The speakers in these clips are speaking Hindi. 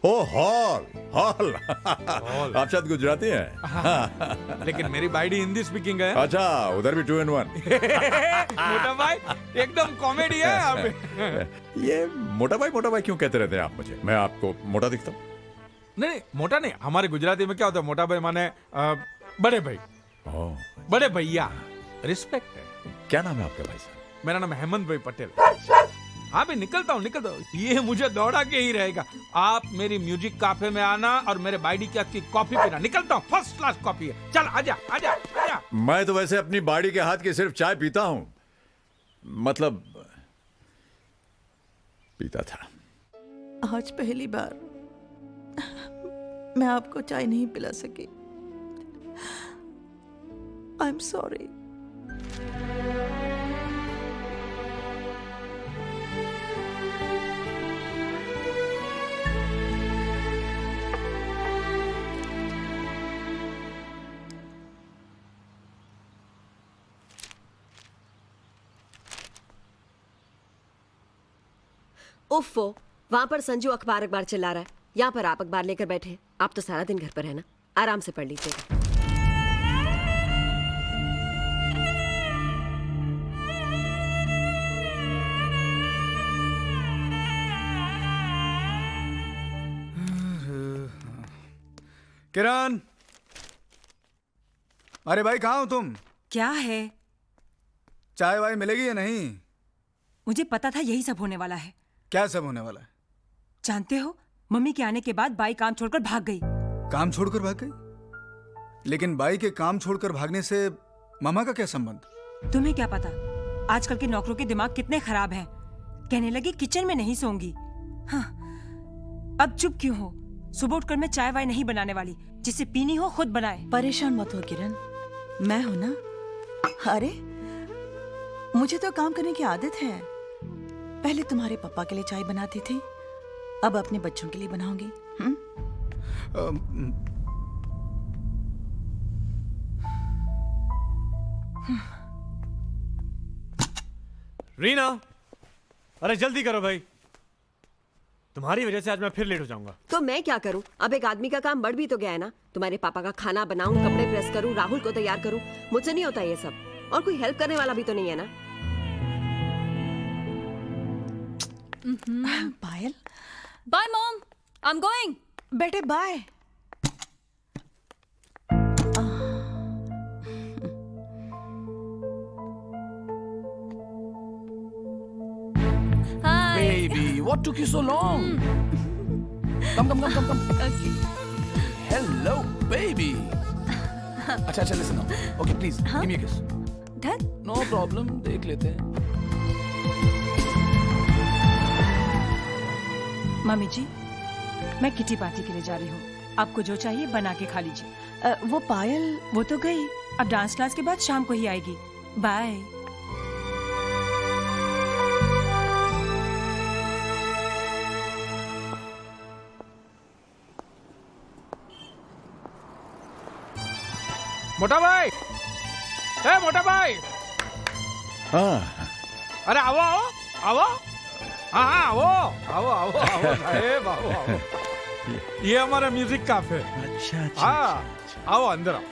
ओ हॉल हॉल आप शायद गुजराती हैं। लेकिन मेरी बाइडी हिंदी स्पीकिंग है। अच्छा, उधर भी 2 in 1। मोटा भाई एकदम कॉमेडी है आप। ये मोटा भाई क्यों कहते रहते हैं आप मुझे? मैं आपको मोटा दिखता हूँ? नहीं मोटा नहीं, हमारे गुजराती में क्या होता है, मोटा भाई माने बड़े भाई, ओह, बड़े भैया, रिस्पेक्ट है। क्या नाम है आपका भाई साहब? मेरा नाम हेमंत भाई पटेल। हाँ भाई निकलता हूँ। ये मुझे दौड़ा के ही रहेगा। आप मेरी म्यूजिक कैफे में आना और मेरे बाइडी की कॉफी पीना। निकलता हूँ, फर्स्ट क्लास कॉफी है। चल आजा आजा आजा। मैं तो वैसे अपनी बाड़ी के हाथ की सिर्फ चाय पीता हूँ, मतलब पीता था। आज पहली बार मैं आपको चाय नहीं पिला सकी। I am sorry. उफ़ो, वहां पर संजू अखबार चिल्ला रहा है, यहाँ पर आप अखबार लेकर बैठे हैं। आप तो सारा दिन घर पर है ना, आराम से पढ़ लीजिएगा। किरण, अरे भाई कहाँ हो तुम? क्या है? चाय वाय मिलेगी या नहीं? मुझे पता था यही सब होने वाला है। क्या सब होने वाला है? जानते हो, मम्मी के आने के बाद बाई काम छोड़कर भाग गई। काम छोड़कर भाग गई? लेकिन बाई के काम छोड़कर भागने से मामा का क्या संबंध? तुम्हें क्या पता आजकल के नौकरों के दिमाग कितने खराब हैं। कहने लगी किचन में नहीं सोऊंगी। हाँ, अब चुप क्यों हो? सुबह उठकर मैं चाय वाय नहीं बनाने वाली, जिसे पीनी हो खुद बनाए। परेशान मत हो किरण, मैं हूं ना। अरे मुझे तो काम करने की आदत है। पहले तुम्हारे पापा के लिए चाय बनाती थी, अब अपने बच्चों के लिए बनाऊंगी। रीना, अरे जल्दी करो भाई, तुम्हारी वजह से आज मैं फिर लेट हो जाऊंगा। तो मैं क्या करूं? अब एक आदमी का काम बढ़ भी तो गया है ना। तुम्हारे पापा का खाना बनाऊं, कपड़े प्रेस करूं, राहुल को तैयार करूं, मुझसे नहीं होता ये सब। और कोई हेल्प करने वाला भी तो नहीं है ना। पायल, Bye, Mom. I'm going. बेटे bye. Hi. Baby, what took you so long? Come. Okay. Hello, baby. अच्छा, listen now. Okay, please, give me a kiss. Dad? No problem, देख लेते हैं. मम्मी जी, मैं किटी पार्टी के लिए जा रही हूँ। आपको जो चाहिए बना के खा लीजिए। वो पायल, वो तो गई, अब डांस क्लास के बाद शाम को ही आएगी। बाय। मोटा भाई, ए मोटा भाई, हाँ, अरे आओ आओ आओ। हाँ आओ साहेब, आओ। ये हमारा म्यूजिक कैफे। अच्छा हाँ आओ अंदर आओ।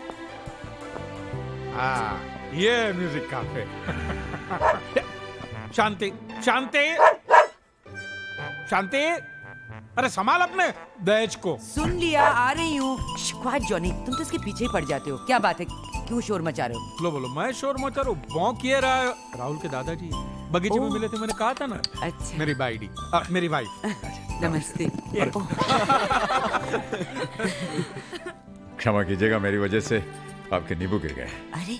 हाँ ये म्यूजिक कैफे। शांति शांति शांति, अरे संभाल अपने दहेज को। सुन लिया, आ रही हूँ। क्वाइट जॉनी, तुम तो इसके पीछे ही पड़ जाते हो। क्या बात है, क्यों शोर मचा रहे हो? बोलो मैं शोर मचा रहा हूँ? भौंक ये रहा है। राहुल के दादाजी बगीचे में मिले थे, मैंने कहा था ना। अच्छा, मेरी बाइडी, मेरी वाइफ। नमस्ते। क्षमा कीजिएगा, मेरी वजह से आपके नींबू गिर गए। अरे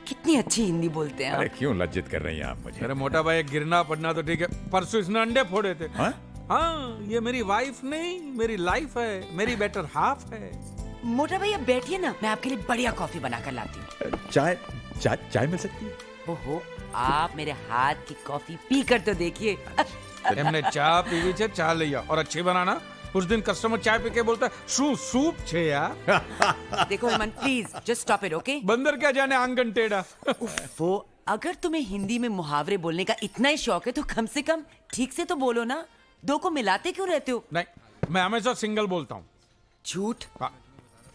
कितनी अच्छी हिंदी बोलते हैं अरे आप। क्यों लज्जित कर रही हैं आप मुझे? मेरे मोटा भाई, गिरना पड़ना तो ठीक है, परसों इसने अंडे फोड़े थे। हाँ? हाँ, ये मेरी वाइफ नहीं, मेरी लाइफ है, मेरी बेटर हाफ है। मोटा भाई अब बैठिए ना, मैं आपके लिए बढ़िया कॉफी बना कर लाती हूँ। चाय मिल सकती है? ओहो, आप मेरे हाथ की कॉफी पी कर तो देखिए। हमने चाय पीवी छे, चाय लिया और अच्छी बनाना। उस दिन कस्टमर चाय पी के बोलता है सूप छे यार। देखो Hemant, please just stop it, okay? बंदर क्या जाने आंगन टेढ़ा। वो अगर तुम्हें हिंदी में मुहावरे बोलने का इतना ही शौक है तो कम से कम ठीक से तो बोलो ना। दो को मिलाते क्यों रहते हो? नहीं, मैं हमेशा सिंगल बोलता हूँ। झूठ। हाँ।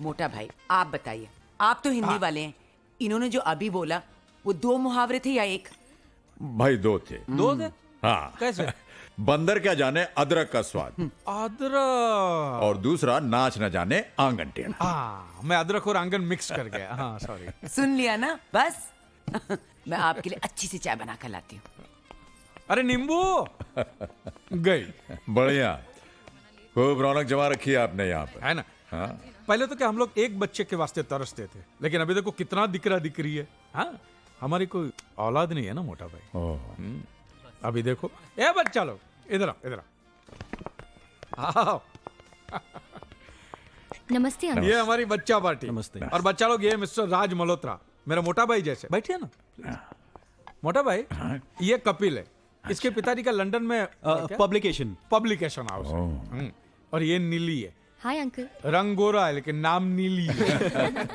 मोटा भाई आप बताइए, आप तो हिंदी वाले हैं, इन्होंने जो अभी बोला वो 2 मुहावरे थे या एक? भाई दो थे। दो थे? हाँ। कैसे? बंदर क्या जाने अदरक का स्वाद, अदरक। और दूसरा नाच न जाने आंगन टेढ़ा। हाँ, मैं अदरक और आंगन मिक्स कर गया। हाँ सॉरी। सुन लिया ना बस। मैं आपके लिए अच्छी सी चाय बना कर लाती हूँ। अरे नींबू गई। बढ़िया, खूब रौनक जमा रखी है आपने यहाँ पर, है ना? हाँ। पहले तो क्या हम लोग एक बच्चे के वास्ते तरसते थे, लेकिन अभी देखो कितना दिकरा दिकरी है। हाँ, हमारी कोई औलाद नहीं है ना मोटा भाई। ओह। अभी देखो, ए बच्चा लोग इधर आओ, इधर आओ। नमस्ते अंकल। ये हमारी बच्चा पार्टी। नमस्ते। और बच्चा लोग ये मिस्टर राज मल्होत्रा, मेरा मोटा भाई जैसे। बैठिए ना please। मोटा भाई, ये कपिल है, इसके पिताजी का लंदन में पब्लिकेशन हाउस है। और ये नीली है, हाय अंकल। रंग गोरा है लेकिन नाम नीली है।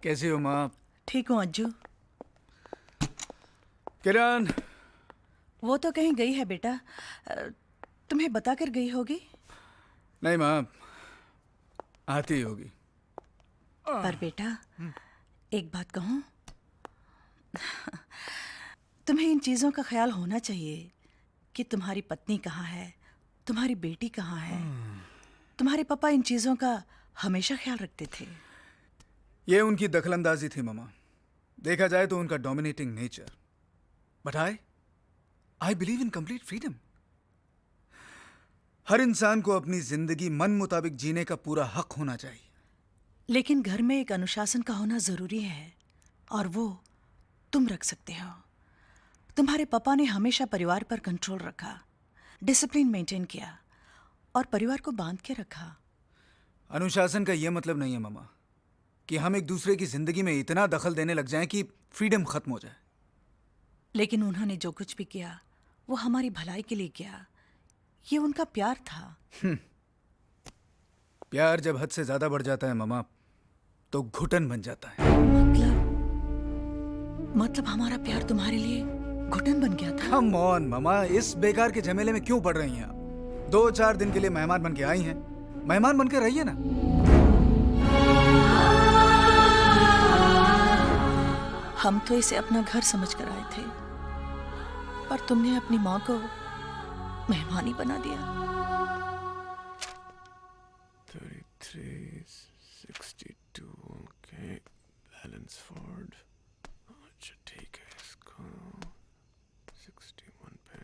कैसी हो माँ? ठीक हूँ अज्जू। किरण, वो तो कहीं गई है बेटा, तुम्हें बता कर गई होगी। नहीं माँ, आती होगी। पर बेटा एक बात कहूँ, तुम्हें इन चीज़ों का ख्याल होना चाहिए कि तुम्हारी पत्नी कहाँ है, तुम्हारी बेटी कहाँ है। तुम्हारे पापा इन चीज़ों का हमेशा ख्याल रखते थे। ये उनकी दखलंदाजी थी मामा, देखा जाए तो उनका dominating nature. But I believe in complete freedom. हर इंसान को अपनी जिंदगी मन मुताबिक जीने का पूरा हक होना चाहिए। लेकिन घर में एक अनुशासन का होना जरूरी है, और वो तुम रख सकते हो। तुम्हारे पापा ने हमेशा परिवार पर कंट्रोल रखा, डिसिप्लिन मेंटेन किया और परिवार को बांध के रखा। अनुशासन का यह मतलब नहीं है मामा कि हम एक दूसरे की जिंदगी में इतना दखल देने लग जाएं कि फ्रीडम खत्म हो जाए। लेकिन उन्होंने जो कुछ भी किया वो हमारी भलाई के लिए किया। ये उनका प्यार था। प्यार जब हद से ज्यादा बढ़ जाता है मामा तो घुटन बन जाता है। मतलब हमारा प्यार तुम्हारे लिए घुटन बन गया था। कम ऑन मामा, इस बेकार के झमेले में क्यों पड़ रही हैं आप? 2-4 दिन के लिए मेहमान बन के आई हैं, मेहमान बन के रहिए ना। हम तो इसे अपना घर समझ कर आए थे, पर तुमने अपनी माँ को मेहमान ही बना दिया। 33, 62, okay, बैलेंस फोर्ड। अच्छा ठीक है, इसको 61 पे।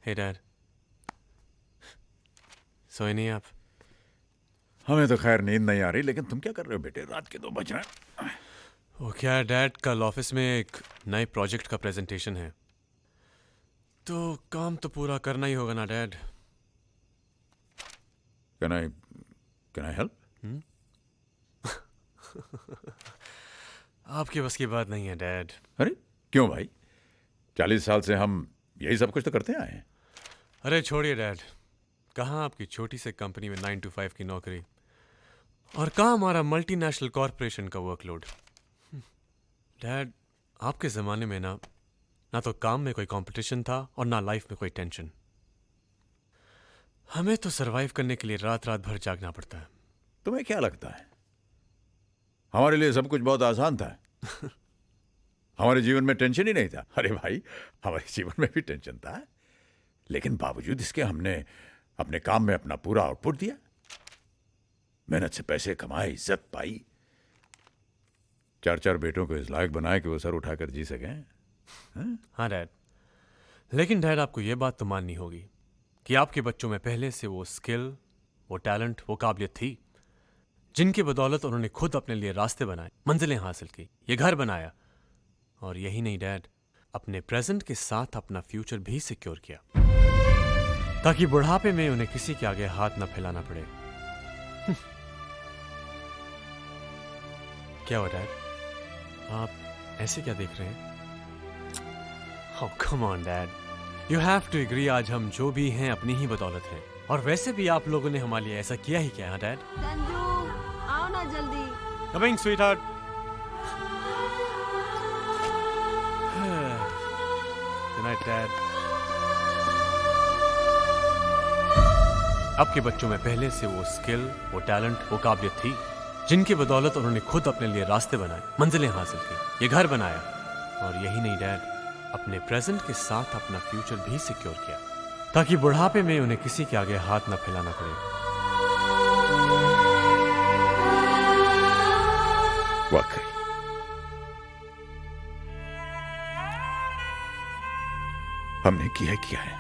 हे डैड, सोए नहीं आप? हमें तो खैर नींद नहीं आ रही, लेकिन तुम क्या कर रहे हो बेटे? रात के 2 बज रहे हैं। वो क्या डैड, कल ऑफिस में एक नए प्रोजेक्ट का प्रेजेंटेशन है, तो काम तो पूरा करना ही होगा ना डैड। Can I help? आपकी बस की बात नहीं है डैड। अरे क्यों भाई, 40 साल से हम यही सब कुछ तो करते आए हैं। अरे छोड़िए डैड, कहाँ आपकी छोटी से कंपनी में 9 to 5 की नौकरी, और कहाँ हमारा मल्टीनेशनल कॉरपोरेशन का वर्कलोड। डैड, आपके ज़माने में ना तो काम में कोई कंपटीशन था और ना लाइफ में कोई टेंशन। हमें तो सरवाइव करने के लिए रात रात भर जागना पड़ता है। तुम्हें क्या लगता है हमारे लिए सब कुछ बहुत आसान था? हमारे जीवन में टेंशन ही नहीं था। अरे भाई, हमारे जीवन में भी टेंशन था, लेकिन बावजूद इसके हमने अपने काम में अपना पूरा आउटपुट दिया, मेहनत से पैसे कमाए, इज्जत पाई, 4 बेटों को इस लायक बनाए कि वो सर उठाकर जी सकें। हाँ डैड, लेकिन डैड आपको ये बात तो माननी होगी कि आपके बच्चों में पहले से वो स्किल, वो टैलेंट, वो काबिलियत थी जिनकी बदौलत उन्होंने खुद अपने लिए रास्ते बनाए, मंजिलें हासिल की, ये घर बनाया, और यही नहीं डैड, अपने प्रेजेंट के साथ अपना फ्यूचर भी सिक्योर किया, ताकि बुढ़ापे में उन्हें किसी के आगे हाथ ना फैलाना पड़े। क्या हुआ डैड, आप ऐसे क्या देख रहे हैं? Oh, come on, Dad. You have to agree, आज हम जो भी हैं अपनी ही बदौलत हैं, और वैसे भी आप लोगों ने हमारे लिए ऐसा किया ही क्या है डैड? संजू, आओ ना जल्दी। Coming, sweetheart. Good night, Dad. आपके बच्चों में पहले से वो स्किल, वो टैलेंट, वो काबिलियत थी जिनकी बदौलत उन्होंने खुद अपने लिए रास्ते बनाए, मंजिलें हासिल की, ये घर बनाया। और यही नहीं डैड, अपने प्रेजेंट के साथ अपना फ्यूचर भी सिक्योर किया ताकि बुढ़ापे में उन्हें किसी के आगे हाथ न फैलाना पड़े। वाकई हमने किया है।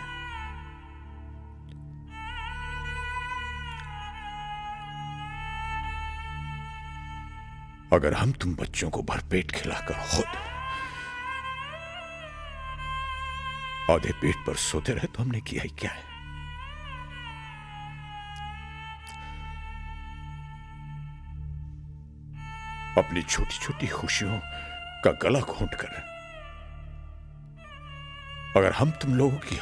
अगर हम तुम बच्चों को भरपेट खिलाकर खुद आधे पेट पर सोते रहे तो हमने किया ही क्या है। अपनी छोटी छोटी खुशियों का गला घोंटकर अगर हम तुम लोगों की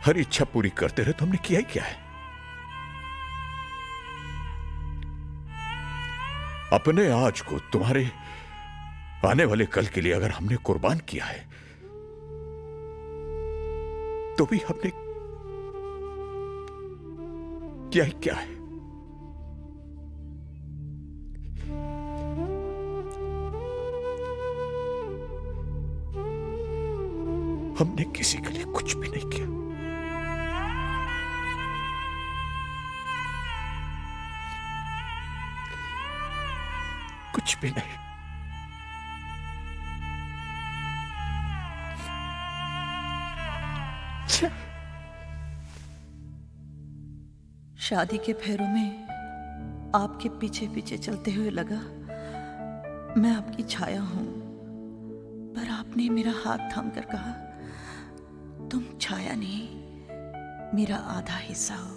हर इच्छा पूरी करते रहे तो हमने किया ही क्या है। अपने आज को तुम्हारे आने वाले कल के लिए अगर हमने कुर्बान किया है तो भी हमने किया ही क्या है। हमने किसी के लिए कुछ भी नहीं किया। कुछ भी नहीं। शादी के फेरों में आपके पीछे पीछे चलते हुए लगा मैं आपकी छाया हूं, पर आपने मेरा हाथ थाम कर कहा तुम छाया नहीं, मेरा आधा हिस्सा हो,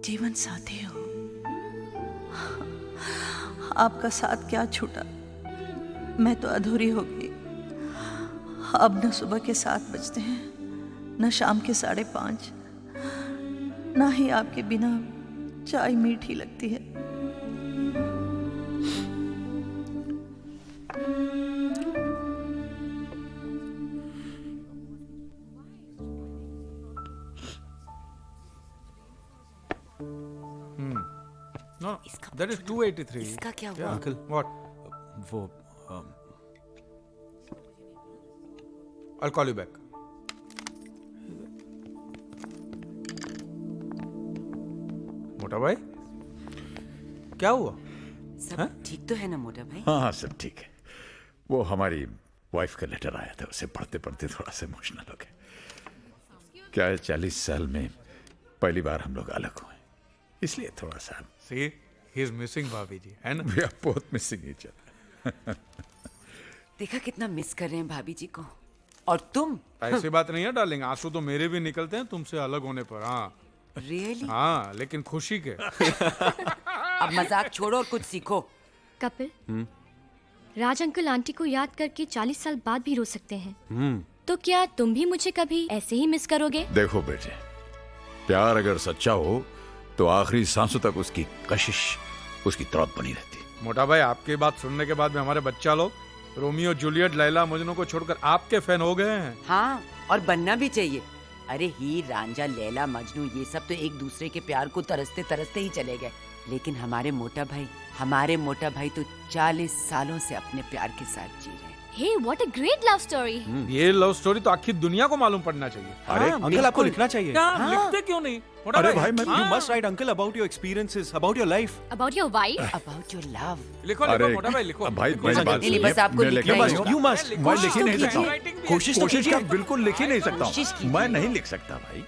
जीवन साथी हो। आपका साथ क्या छूटा, मैं तो अधूरी हो गई। अब न सुबह के 7 बजते हैं, न शाम के 5:30, ना ही आपके बिना चाय मीठी लगती है। No, that is 283. इसका क्या हुआ? Uncle, what? वो I'll call you back. मोटा भाई, क्या हुआ? सब ठीक तो है ना मोटा भाई? हाँ सब ठीक है। वो हमारी वाइफ का लेटर आया था, उसे पढ़ते पढ़ते थोड़ा सा इमोशनल हो गए। क्या है 40 साल में पहली बार हम लोग अलग हुए, इसलिए थोड़ा सा। See, he is missing भाभी जी, है ना? We are both missing each other. देखा कितना मिस कर रहे हैं भाभी जी को। और तुम? ऐसी बात नहीं है डार्लिंग, आंसू तो मेरे भी निकलते हैं तुमसे अलग होने पर। हाँ रियली? हाँ, लेकिन खुशी के। अब मजाक छोड़ो और कुछ सीखो। कपिल, राज अंकल आंटी को याद करके 40 साल बाद भी रो सकते हैं। तो क्या तुम भी मुझे कभी ऐसे ही मिस करोगे? देखो बेटे, प्यार अगर सच्चा हो तो आखिरी सांसों तक उसकी कशिश, उसकी तड़प बनी रहती। मोटा भाई, आपकी बात सुनने के बाद में हमारे बच्चा लोग रोमियो जूलियट लैला मजनू को छोड़कर आपके फैन हो गए हैं। हाँ, और बनना भी चाहिए। अरे हीर रांझा लैला मजनू ये सब तो एक दूसरे के प्यार को तरसते तरसते ही चले गए, लेकिन हमारे मोटा भाई तो 40 सालों से अपने प्यार के साथ जी रहे हैं। Hey, what a great love story! ये लव स्टोरी तो आखिर दुनिया को मालूम पड़ना चाहिए। अरे अंकल आपको लिखना चाहिए। क्या लिखते क्यों नहीं? मोटा अरे भाई, भाई you must write uncle about your experiences, about your life, About your wife? About your love. लिखो मोटा भाई, लिखो। भाई मेरी बात नहीं, बस आपको मैं लिखना लिख ही नहीं होगा। You must. मैं लिख ही नहीं तो सकता हूँ। कीजिए। कोशिश तो का कीजिए। बिल्कुल लिख ही नहीं सकता कोशिश हूँ। कीजिए। मैं नहीं लिख सकता भाई।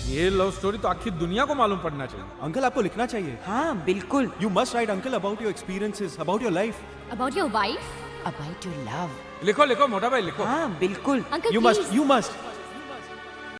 ये लव स्टोरी तो आखिर दुनिया को मालूम पड़ना चाहिए। अंकल आपको लिखना चाहिए. हाँ बिल्कुल. You must write, uncle, about your experiences, about your life. About your wife. About your love. लिखो लिखो मोटा भाई लिखो। हाँ बिल्कुल. Uncle You must.